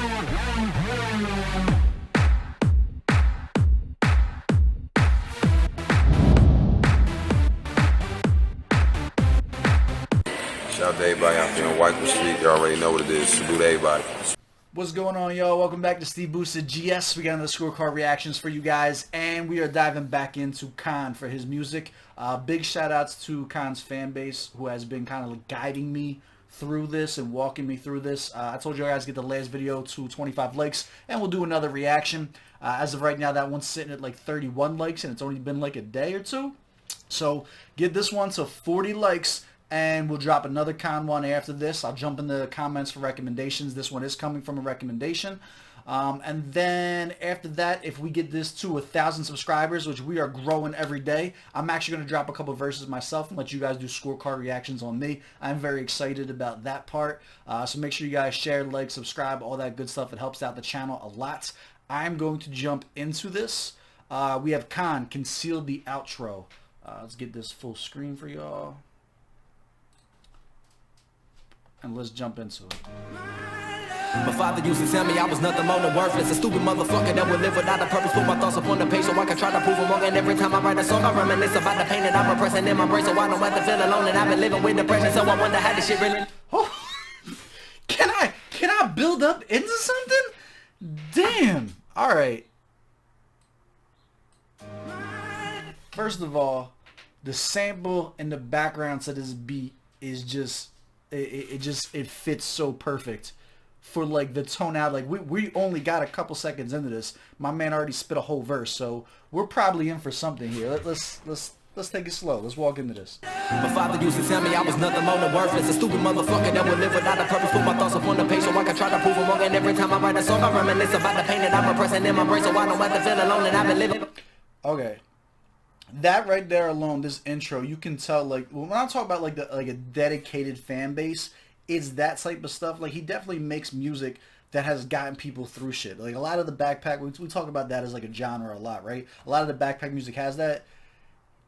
Shout out to everybody out there on White Street. You already know what it is. Salute to everybody. What's going on, y'all? Welcome back to SteveBussaGS. We got another scorecard reactions for you guys, and we are diving back into Khan for his music. Big shout outs to Khan's fan base, who has been kind of guiding me through this and walking me through this. I told you guys to get the last video to 25 likes, and we'll do another reaction. As of right now, that one's sitting at like 31 likes, and it's only been like a day or two. So get this one to 40 likes. And we'll drop another Khan one after this. I'll jump in the comments for recommendations. This one is coming from a recommendation. And then after that, if we get this to 1,000 subscribers, which we are growing every day, I'm actually going to drop a couple verses myself and let you guys do scorecard reactions on me. I'm very excited about that part. So make sure you guys share, like, subscribe, all that good stuff. It helps out the channel a lot. I'm going to jump into this. We have Khan, Conceal the Outro. Let's get this full screen for y'all. And let's jump into it. My father used to tell me I was nothing more than worthless. A stupid motherfucker that would live without a purpose. Put my thoughts upon the page so I can try to prove them wrong. And every time I write a song, I reminisce about the pain that I'm repressing in my brain. So I don't have to feel alone. And I've been living with depression. So I wonder how this shit really... Oh, can I build up into something? Damn. Alright. First of all, the sample in the background to this beat is just... It fits so perfect for like the tone out. Like we only got a couple seconds into this. My man already spit a whole verse, so we're probably in for something here. Let's take it slow. Let's walk into this. My father used to tell me I was nothing more than worthless. A stupid motherfucker that would live without a purpose. Put my thoughts upon the page so I can try to prove them wrong. And every time I write a song, I reminisce about the pain that I'm repressing in my brain. So I don't have to feel alone. And I've been living. Okay. That right there alone, this intro, you can tell, like, when I talk about like a dedicated fan base, it's that type of stuff. Like, he definitely makes music that has gotten people through shit. Like, a lot of the backpack, we talk about that as like a genre a lot, right? A lot of the backpack music has that.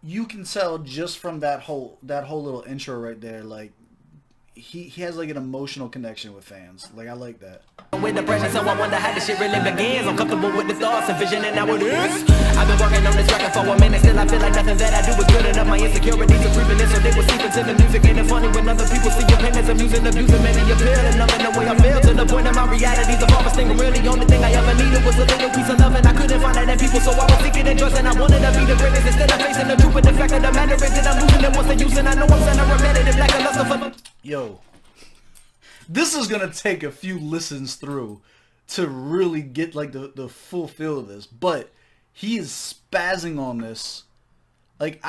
You can tell just from that whole little intro right there, like, he has like an emotional connection with fans. Like, I like that. With depression, so I wonder how this shit really begins. I'm comfortable with the thoughts and vision, and now it is. I've been working on this record for a minute, still I feel like nothing that I do is good enough. My insecurities are creeping in, so they will seep into the music. Ain't it funny when other people see your pain as amusing, abusing, maybe appeal, and loving the way I feel. To the point that my reality's the farthest thing. Really, only thing I ever needed was a little piece of love, and I couldn't find that in people, so I was seeking and trust, and I wanted to be the greatest. Instead of facing the truth, but the fact of the matter is that I'm losing it once they use, and I know I'm sending repetitive like a lust of fun. Yo. This is gonna take a few listens through to really get like the full feel of this, but he is spazzing on this. Like,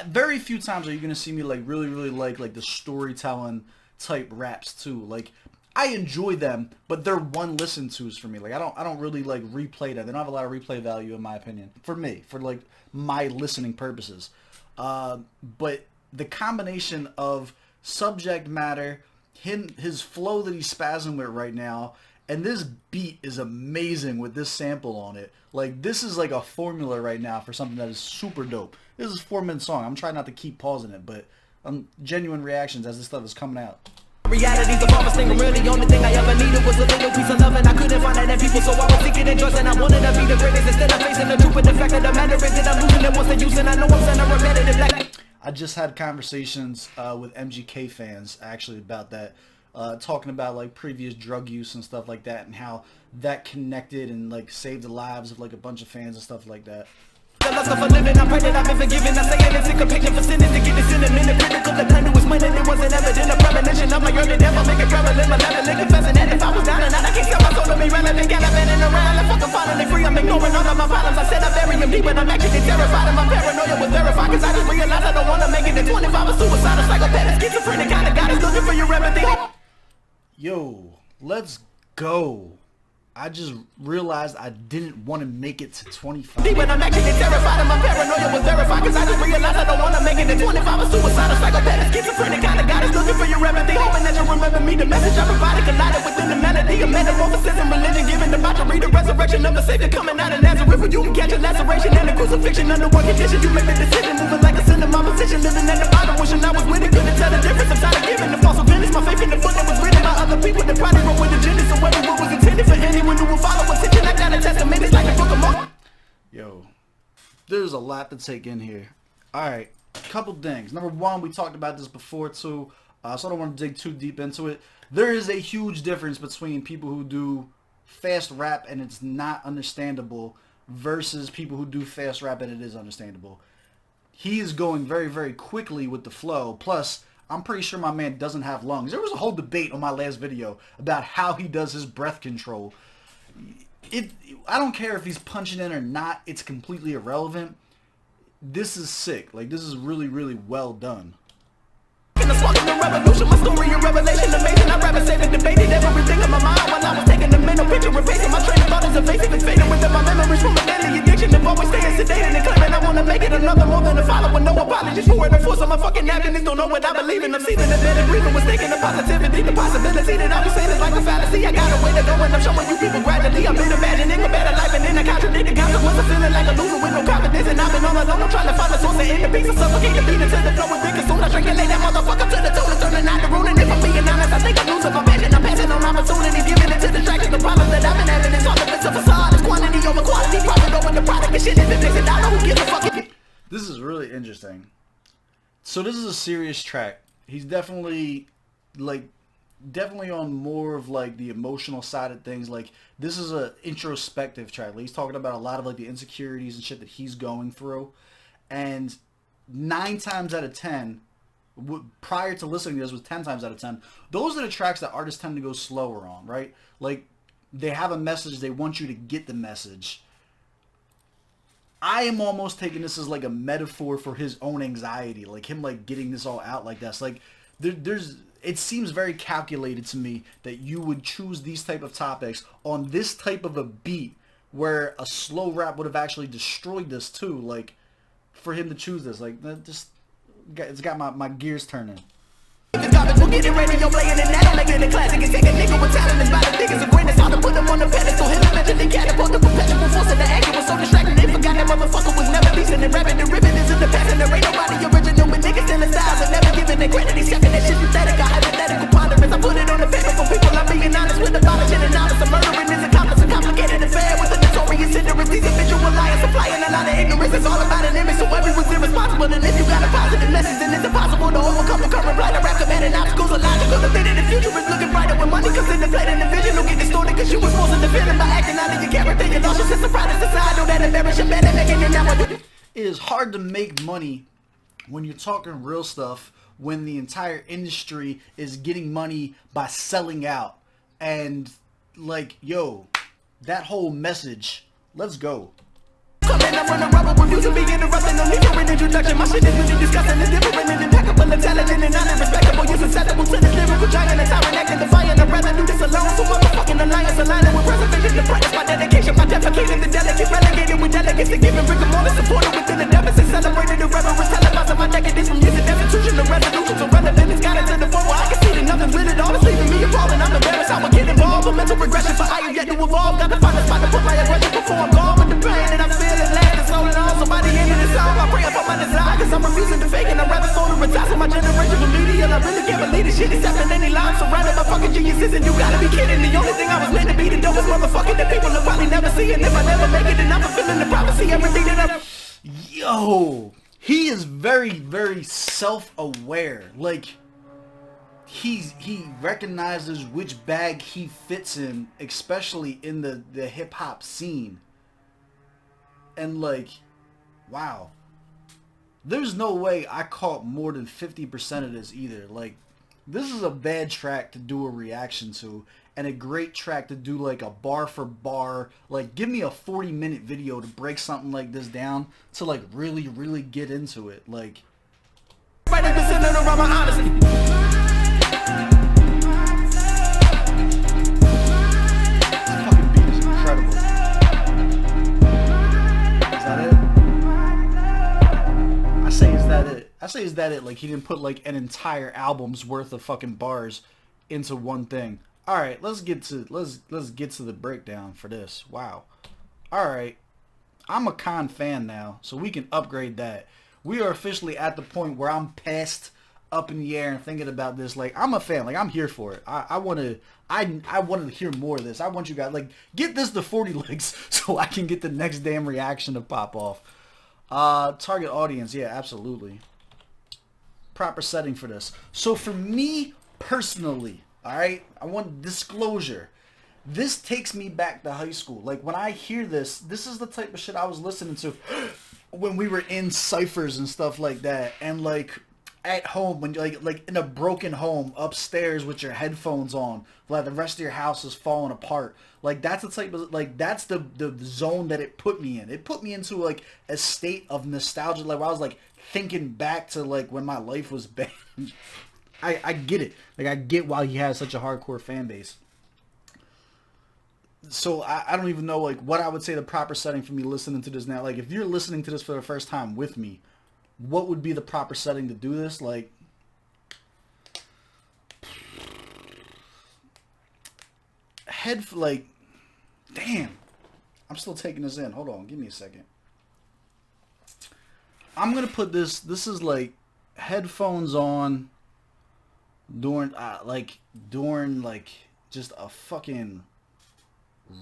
very few times are you gonna see me like really like the storytelling type raps too. Like, I enjoy them, but they're one listen tos for me. Like, I don't really like replay them. They don't have a lot of replay value in my opinion. For me, for like my listening purposes. But the combination of subject matter, his flow that he's spazzing with right now, and this beat is amazing with this sample on it. Like, this is like a formula right now for something that is super dope. This is a 4-minute song. I'm trying not to keep pausing it, but genuine reactions as this stuff is coming out. Reality's the farthest thing. Really, the only thing I ever needed was a little piece of love, and I couldn't find that in people, so I was seeking and trust, and I wanted to be the greatest. Instead of facing the truth, but the fact of the matter is that I'm losing it once they use, and I know I'm sending repetitive like. I just had conversations with MGK fans actually about that, talking about like previous drug use and stuff like that, and how that connected and like saved the lives of like a bunch of fans and stuff like that. The lust of a living, I pray that I've been forgiven. I say it and take a picture for sinning to get this in a minute. Critical, the plan was winning. It wasn't evident. A premonition of my early death. I'll make it prevalent. My level, confessing that if I was down and out, I can't sell my soul to be relevant. Gallivanting around, I'm fucking finally free. I'm ignoring all of my problems. I said I bury them deep, but I'm actually terrified. And my paranoia was verified, cause I just realized I don't want to make it to 25. A suicidal, psychopathic, schizophrenic kind of God is looking for your empathy. Yo, let's go. I just realized I didn't want to make it to 25. When I'm actually terrified and my paranoia was verified, cause I just realized I don't want to make it to 25. A suicidal, psychopathic, schizophrenic kind of God is looking for your empathy. Hoping that you remember me, the message I provided collided within the melody. A metamorphosis in religion, given about to read the resurrection of the Savior coming out of Nazareth, where you can catch a laceration and a crucifixion. Under what condition you make the decision, moving like a sin in my position, living at the bottom, wishing I was with it. Couldn't tell the difference. I'm tired of giving the false witness. My faith in the book that was written by other people that probably wrote with agendas. So everyone was there's a lot to take in here. All right, couple things. Number one, we talked about this before too, so I don't want to dig too deep into it. There is a huge difference between people who do fast rap and it's not understandable versus people who do fast rap and it is understandable. He is going very, very quickly with the flow. Plus, I'm pretty sure my man doesn't have lungs. There was a whole debate on my last video about how he does his breath control. I don't care if he's punching in or not. It's completely irrelevant. This is sick. Like, this is really, really well done. Sparking the revolution, my story a revelation, amazing. I rather save it, debated everything in my mind while I was taking the mental picture, replacing my train of thought is evasive and fading within my memories from a daily addiction of always staying sedated and claiming I want to make it another more than a follower. No apologies for the force of my fucking happiness. Don't know what I believe in. I'm seeing the better breathing was thinking of positivity. The possibility that I was saying is like a fantasy. I got a way to go and I'm showing you people gradually. I've been imagining a better life and then I contradict the consequence of feeling like a loser with no confidence. And I've been all alone. I'm trying to find a source of inner peace and suffocate the beat until the flow is big. Soon I drink and lay that motherfucker to the tone and turning out the room. And if I'm being honest, I think I'm losing my passion. I'm passing on opportunities, giving it to distractions. The problem that I've been having is all of it's a facade. It's quantity over quality, profit over the product and shit. If it makes it dollar, who gives a fuck? This is really interesting. So this is a serious track. He's definitely on more of like the emotional side of things. Like, this is a introspective track. Like, he's talking about a lot of like the insecurities and shit that he's going through. And 9 times out of 10, prior to listening to this was 10 times out of 10, those are the tracks that artists tend to go slower on, right? Like, they have a message, they want you to get the message. I am almost taking this as like a metaphor for his own anxiety, like him like getting this all out like this. Like, it seems very calculated to me that you would choose these type of topics on this type of a beat where a slow rap would have actually destroyed this too. Like, for him to choose this, like, that just, it's got my gears turning. It's garbage, we'll get it radio playing and now making it classic. It's take a nigga with talent and about the niggas a grin. It's hard to put them on the pedestal. Him eventually catapult the perpetual force of the action was so distracting. They forgot that motherfucker was never decent and rapping. The ribbon is in the past and there ain't nobody original. But niggas still in styles and never giving their credit. He's checking that shit pathetic. I hypothetical ponderance. I put it on the paper for people. I'm being honest with abolishing and honest. A murdering is accomplice. A complicated affair with a notorious ignorance. These individual liars supplying a lot of ignorance. It's all about an image, so everyone's irresponsible. And if you got a positive message, then it's impossible to overcome the current blight. Rap commanding obstacles are logical. The thing in the future is looking brighter when money comes into play. And the vision will get distorted because you was forced into feeling by acting out of your character. You lost your sense of pride and societal that embarrass your man and making it now. It is hard to make money when you're talking real stuff when the entire industry is getting money by selling out. And like, yo, that whole message, let's go. Coming up from the rubber, refuse to be interrupted. No need for an introduction. My shit is really disgusting. It's different and impeccable, intelligent and unrespectable. You're susceptible to this lyrical giant. And tyrant acting defiant. I'd rather do this alone. So motherfucking alliance aligning with preservation. To practice my dedication. My defecating the delicate. Relegated with delegates. And giving rigor more than supported within the deficit. Celebrated the reverence. Televising my decadence from using destitution. The resolutions are relevant. It's got it to the point where I can see that nothing's with it all. It's leaving me appalling. I'm embarrassed. How I get involved. A mental regression. For I am yet to evolve. Got to find a spot to put my aggression before I'm gone with the pain that I feel. Somebody into the song, I pray for my desire. Cause I'm refusing to fake and I'd rather sold to retire. So my generation will media and I really can't believe this shit. Except in any line surrounded by fucking geniuses. And you gotta be kidding. The only thing I was meant to be the dopest motherfucker that people will probably never see. And if I never make it, then I'm fulfilling the prophecy. Everything that I'm... Yo, he is very, very self-aware. Like, he recognizes which bag he fits in, especially in the hip-hop scene. And like, wow, there's no way I caught more than 50% of this either. Like, this is a bad track to do a reaction to, and a great track to do like a bar for bar. Like, give me a 40-minute video to break something like this down to like really, really get into it. Like, right at the center of my honesty. I say, is that it? Like, he didn't put like an entire album's worth of fucking bars into one thing. All right, let's get to the breakdown for this. Wow. All right, I'm a Con fan now, so we can upgrade that. We are officially at the point where I'm past up in the air and thinking about this. Like, I'm a fan. Like, I'm here for it. I want to hear more of this. I want you guys, like, get this to 40 likes so I can get the next damn reaction to pop off. Target audience, yeah, absolutely. Proper setting for this. So for me personally, alright, I want disclosure. This takes me back to high school. Like, when I hear this, this is the type of shit I was listening to when we were in ciphers and stuff like that. And, like, at home, when you're, like in a broken home, upstairs with your headphones on, like the rest of your house is falling apart. Like, that's the type of, like, that's the zone that it put me in. It put me into, like, a state of nostalgia, like, where I was, like, thinking back to, like, when my life was bad. I get it. Like, I get why he has such a hardcore fan base. So I don't even know, like, what I would say the proper setting for me listening to this now. Like, if you're listening to this for the first time with me, what would be the proper setting to do this? Like, like, damn. I'm still taking this in. Hold on. Give me a second. I'm going to put this is like headphones on during just a fucking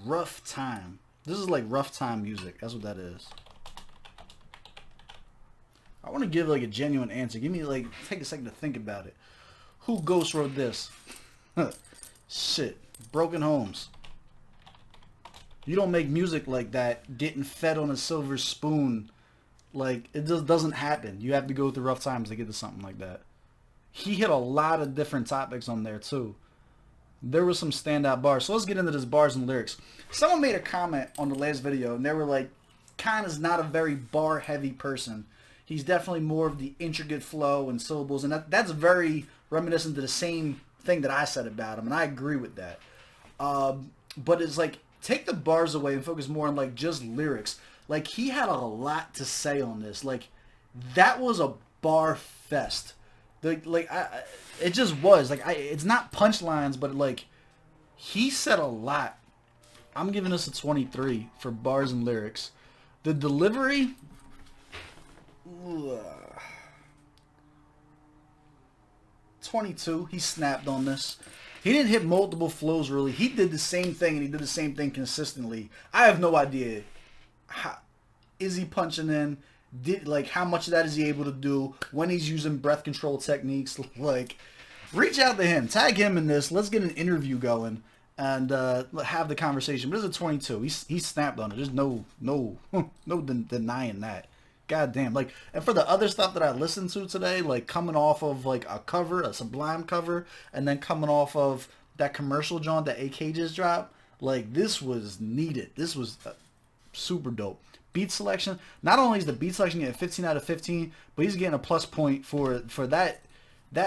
rough time. This is like rough time music. That's what that is. I want to give like a genuine answer. Give me like, take a second to think about it. Who ghost wrote this? Shit. Broken homes. You don't make music like that getting fed on a silver spoon. Like, it just doesn't happen. You have to go through rough times to get to something like that. He hit a lot of different topics on there too. There were some standout bars. So let's get into this bars and lyrics. Someone made a comment on the last video and they were like, Khan is not a very bar heavy person. He's definitely more of the intricate flow and syllables, and that's very reminiscent to the same thing that I said about him, and I agree with that. But it's like, take the bars away and focus more on like just lyrics. Like, he had a lot to say on this. Like, that was a bar fest. It just was. Like, it's not punchlines, but like, he said a lot. I'm giving this a 23 for bars and lyrics. The delivery, 22. He snapped on this. He didn't hit multiple flows really. He did the same thing, and he did the same thing consistently. I have no idea. How, is he punching in? How much of that is he able to do when he's using breath control techniques? Like, reach out to him, tag him in this. Let's get an interview going and have the conversation. But this is a 22. He snapped on it. There's no denying that. God damn. Like, and for the other stuff that I listened to today, like coming off of like a cover, a Sublime cover, and then coming off of that commercial joint that AK just dropped, like, this was needed. This was super dope. Beat selection. Not only is the beat selection getting 15 out of 15, but he's getting a plus point for that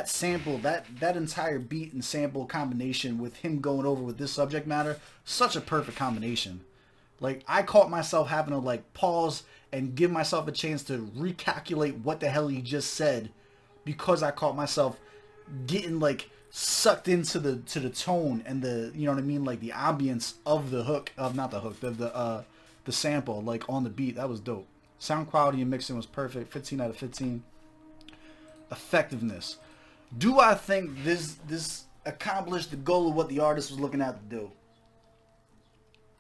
sample, that entire beat and sample combination with him going over with this subject matter. Such a perfect combination. Like, I caught myself having to like pause and give myself a chance to recalculate what the hell he just said, because I caught myself getting like sucked into the tone and the, you know what I mean, like the ambience of the hook, of not the hook, the sample, like on the beat. That was dope. Sound quality and mixing was perfect. 15 out of 15. Effectiveness. Do I think this accomplished the goal of what the artist was looking at to do?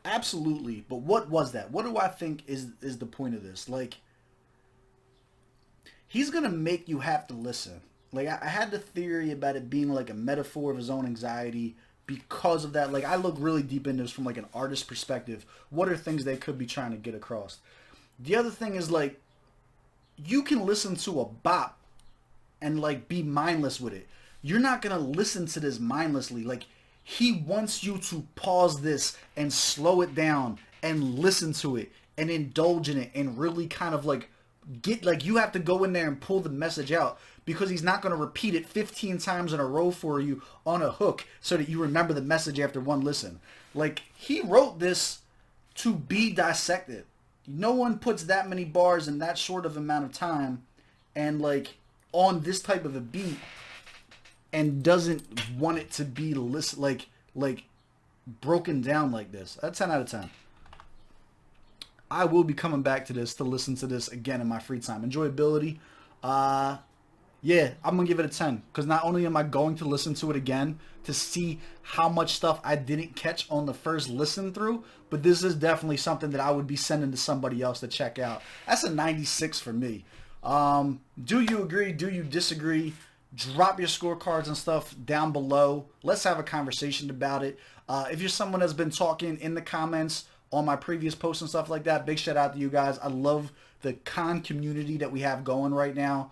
Absolutely. But what was that? What do I think is the point of this? Like, he's gonna make you have to listen. Like, I had the theory about it being like a metaphor of his own anxiety because of that. Like, I look really deep into this from like an artist perspective. What are things they could be trying to get across? The other thing is, like, you can listen to a bop and like be mindless with it. You're not gonna listen to this mindlessly. Like, he wants you to pause this and slow it down and listen to it and indulge in it and really kind of like get, like, you have to go in there and pull the message out, because he's not going to repeat it 15 times in a row for you on a hook so that you remember the message after one listen. Like, he wrote this to be dissected. No one puts that many bars in that short of amount of time and like on this type of a beat and doesn't want it to be like broken down like this. That's 10 out of 10. I will be coming back to this to listen to this again in my free time. Enjoyability. Yeah, I'm going to give it a 10 because not only am I going to listen to it again to see how much stuff I didn't catch on the first listen through, but this is definitely something that I would be sending to somebody else to check out. That's a 96 for me. Do you agree? Do you disagree? Drop your scorecards and stuff down below. Let's have a conversation about it. If you're someone that's been talking in the comments on my previous posts and stuff like that, big shout out to you guys. I love the con community that we have going right now.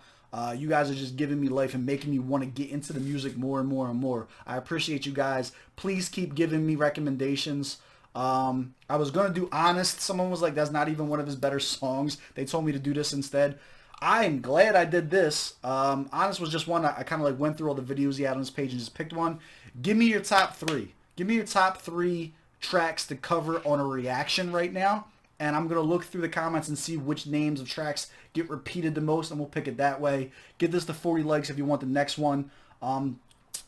You guys are just giving me life and making me want to get into the music more and more and more. I appreciate you guys. Please keep giving me recommendations. I was going to do Honest. Someone was like, that's not even one of his better songs. They told me to do this instead. I am glad I did this. Honest was just one I kind of like went through all the videos he had on his page and just picked one. Give me your top 3. Give me your top 3 tracks to cover on a reaction right now. And I'm going to look through the comments and see which names of tracks get repeated the most, and we'll pick it that way. Give this to 40 likes if you want the next one.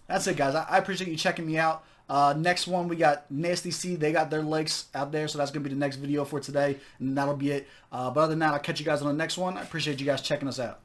That's it, guys. I appreciate you checking me out. Next one, we got Nasty C. They got their likes out there, so that's going to be the next video for today, and that'll be it. But other than that, I'll catch you guys on the next one. I appreciate you guys checking us out.